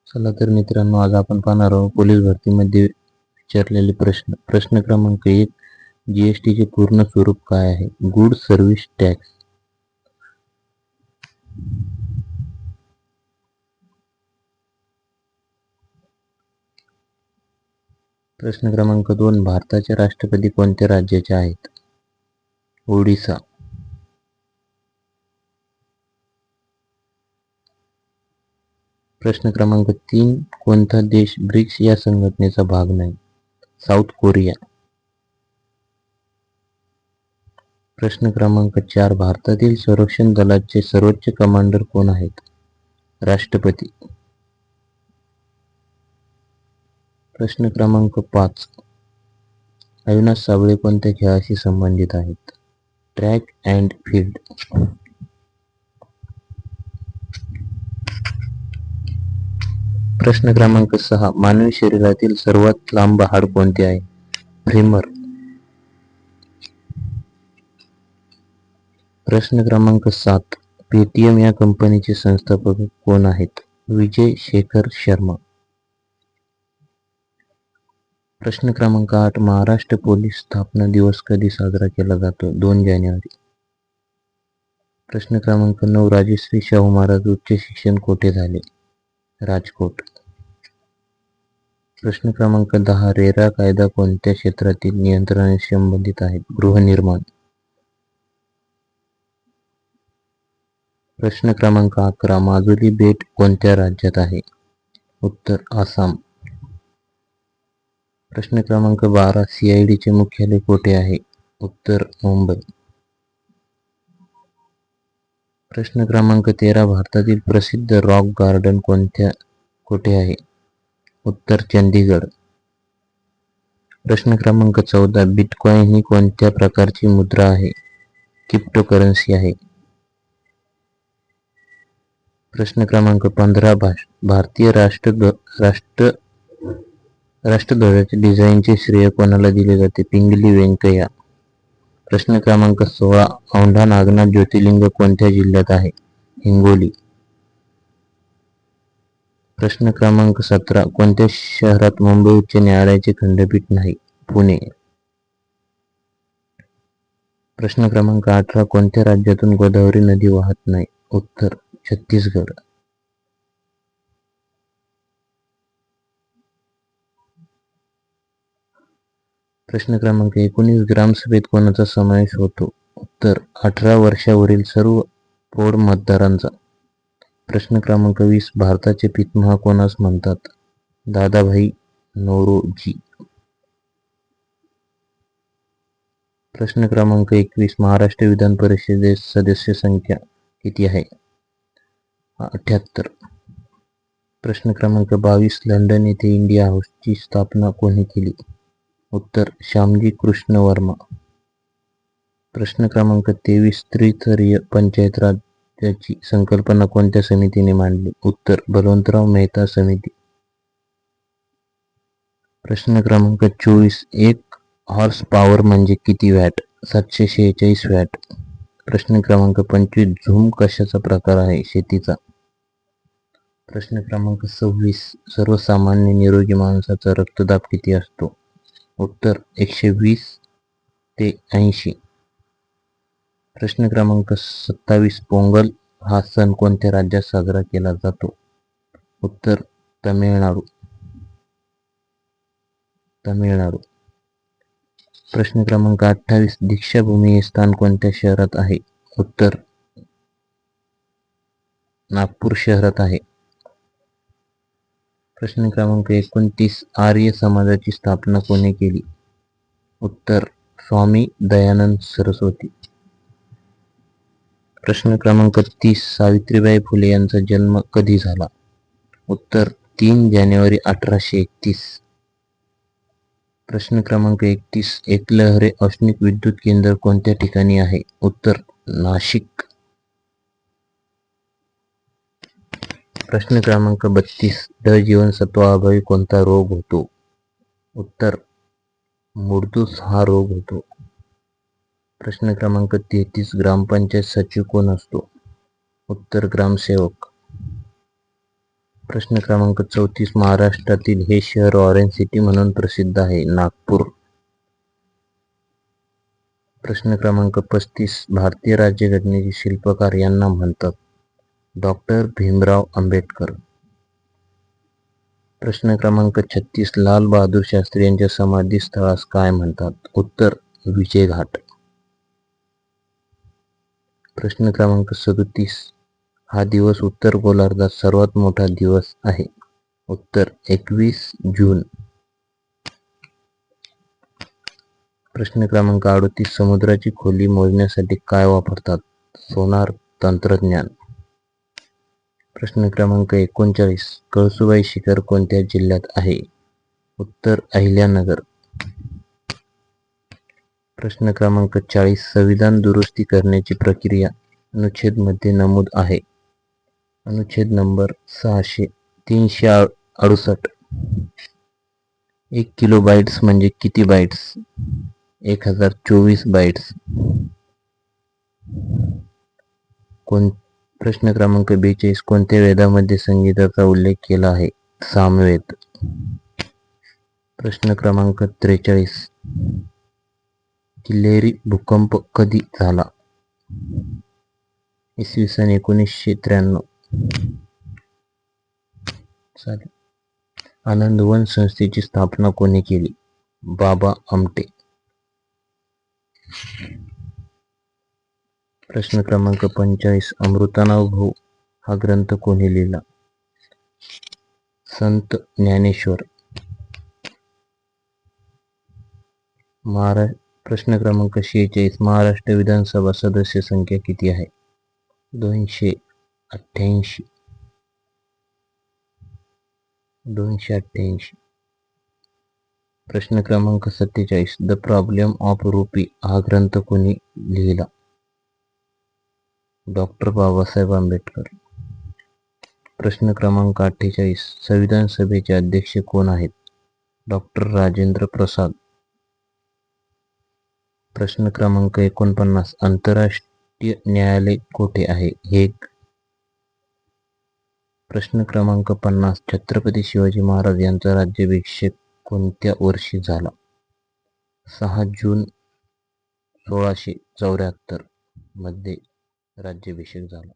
चला तर मित्रांनो, आज आपण पाहणार आहोत पोलीस भरतीमध्ये विचारलेले प्रश्न. प्रश्न क्रमांक 1, जीएसटीचे पूर्ण स्वरूप काय आहे? Good service tax. प्रश्न क्रमांक 2, भारताचे राष्ट्रपती कोणत्या राज्याचे आहेत? ओडिसा. प्रश्न क्रमांक 3, कोणता देश ब्रिक्स या संघटनेचा भाग नाही? South Korea. प्रश्न क्रमांक 4, भारतातील संरक्षण दलाचे सर्वोच्च कमांडर कोण आहेत? राष्ट्रपती. प्रश्न क्रमांक 5, अविनाश साबळे कोणत्या खेळाशी संबंधित आहेत? Track and field. प्रश्न क्रमांक 6, मानवी शरीरातील सर्वात लांब हाड कोणते आहे? फेमर. प्रश्न क्रमांक 7, पेटीएम या कंपनीचे संस्थापक कोण आहेत? विजय शेखर शर्मा. प्रश्न क्रमांक 8, महाराष्ट्र पोलीस स्थापना दिवस कधी साजरा केला जातो? 2 जानेवारी. प्रश्न क्रमांक 9, राजश्री शाहू महाराज उच्च शिक्षण कोठे झाले? राजकोट. प्रश्न क्रमांक 10, रेरा कायदा कोणत्या क्षेत्रातील नियंत्रणाशी संबंधित आहे? गृहनिर्माण. प्रश्न क्रमांक 11, माजुली बेट कोणत्या राज्यात आहे? उत्तर आसाम. प्रश्न क्रमांक 12, सीआयडीचे मुख्यालय कोठे आहे? उत्तर मुंबई. प्रश्न क्रमांक 13, भारतातील प्रसिद्ध रॉक गार्डन कोठे आहे? उत्तर चंदीगड. प्रश्न क्रमांक 14, बिटकॉइन ही कोणत्या प्रकारची मुद्रा आहे? क्रिप्टोकरन्सी आहे. प्रश्न क्रमांक 15, भारतीय राष्ट्रध्वजाच्या डिझाईनचे श्रेय कोणाला दिले जाते? पिंगली व्यंकय्या. प्रश्न क्रमांक 16, औंढा नागनाथ ज्योतिर्लिंग कोणत्या जिल्ह्यात आहे? हिंगोली. प्रश्न क्रमांक 17, कोणत्या शहरात मुंबई उच्च न्यायालयाचे खंडपीठ नाही? पुणे. प्रश्न क्रमांक 18, कोणत्या राज्यातून गोदावरी नदी वाहत नाही? उत्तर छत्तीसगड. प्रश्न क्रमांक 19, ग्रामसभेत कोणाचा समावेश होतो? उत्तर 18 वर्षावरील सर्व प्रौढ मतदारांचा. प्रश्न क्रमांक 20, भारताचे पितामह कोणास म्हणतात? दादाभाई नौरोजी. प्रश्न क्रमांक 21, महाराष्ट्र विधान परिषदेत सदस्य संख्या किती आहे? 78. प्रश्न क्रमांक 22, लंडन येथे इंडिया हाऊसची स्थापना कोणी केली? उत्तर श्यामजी कृष्ण वर्मा. प्रश्न क्रमांक 23, त्रिस्तरीय पंचायत राज्याची संकल्पना कोणत्या समितीने मांडली? उत्तर बलवंतराव मेहता समिती. प्रश्न क्रमांक 24, 1 हॉर्स पॉवर म्हणजे किती वॅट? 746 वॅट. प्रश्न क्रमांक 25, झूम कशाचा प्रकार आहे? शेतीचा. प्रश्न क्रमांक 26, सर्वसामान्य निरोगी माणसाचा रक्तदाब किती असतो? उत्तर 120 ते 80. प्रश्न क्रमांक 27, पोंगल हा सण कोणत्या राज्यात साजरा केला जातो? उत्तर तमिळनाडू. प्रश्न क्रमांक 28, दीक्षाभूमी हे स्थान कोणत्या शहरात आहे? उत्तर नागपूर शहरात आहे. प्रश्न क्रमांक 29, आर्य समाजाची स्थापना कोणी केली? उत्तर स्वामी दयानंद सरस्वती. प्रश्न क्रमांक 30, सावित्रीबाई फुले यांचा जन्म कधी झाला? उत्तर 3 जानेवारी 1831. प्रश्न क्रमांक 31, एकलहरे औष्णिक विद्युत केंद्र कोणत्या ठिकाणी आहे? उत्तर नाशिक. प्रश्न क्रमांक 32, ड जीवनसत्वाअभावी कोणता रोग होतो? उत्तर मुळतूस हा रोग होतो. प्रश्न क्रमांक 33, ग्रामपंचायत सचिव कोण असतो? उत्तर ग्रामसेवक. प्रश्न क्रमांक 34. महाराष्ट्रातील हे शहर ऑरेंज सिटी म्हणून प्रसिद्ध आहे. नागपूर. प्रश्न क्रमांक 35. भारतीय राज्यघटनेचे शिल्पकार यांना म्हणतात. डॉक्टर भीमराव आंबेडकर. प्रश्न क्रमांक 36. लाल बहादूर शास्त्री यांच्या समाधी स्थळास काय म्हणतात? उत्तर विजय घाट. प्रश्न क्रमांक 37. हा दिवस उत्तर गोलार्धात सर्वात मोठा दिवस आहे. उत्तर 21 जून. प्रश्न क्रमांक 38. समुद्राची खोली मोजण्यासाठी काय वापरतात? सोनार तंत्रज्ञान. प्रश्न क्रमांक 39. कळसुबाई शिखर कोणत्या जिल्ह्यात आहे? उत्तर अहिल्यानगर. प्रश्न क्रमांक 40. संविधान दुरुस्ती करण्याची प्रक्रिया अनुच्छेद मध्ये नमूद आहे. अनुच्छेद नंबर 368. 1 किलो बाईट्स म्हणजे किती बाईट्स? 1024 बाईट्स. प्रश्न क्रमांक 42. कोणत्या वेदामध्ये संगीताचा उल्लेख केला आहे? सामवेद. प्रश्न क्रमांक 43. किल्लेरी भूकंप कधी झाला? इसवी सन 1993. आनंदवन संस्थेची स्थापना कोणी केली? बाबा आमटे. प्रश्न क्रमांक 45. अमृतानुभव हा ग्रंथ कोणी लिहिला? संत ज्ञानेश्वर. प्रश्न क्रमांक 46. महाराष्ट्र विधानसभा सदस्य संख्या किती आहे? 288. 288. प्रश्न क्रमांक 47. द प्रॉब्लेम ऑफ रुपी हा ग्रंथ कोणी लिहिला? डॉक्टर बाबासाहेब आंबेडकर. प्रश्न क्रमांक 48. संविधान सभेचे अध्यक्ष कोण आहेत? डॉक्टर राजेंद्र प्रसाद. प्रश्न क्रमांक 49. आंतरराष्ट्रीय न्यायालय कोठे आहे? हेग. प्रश्न क्रमांक 50. छत्रपती शिवाजी महाराज यांचा राज्याभिषेक कोणत्या वर्षी झाला? 6 जून 1674 मध्ये राज्याभिषेक झाला.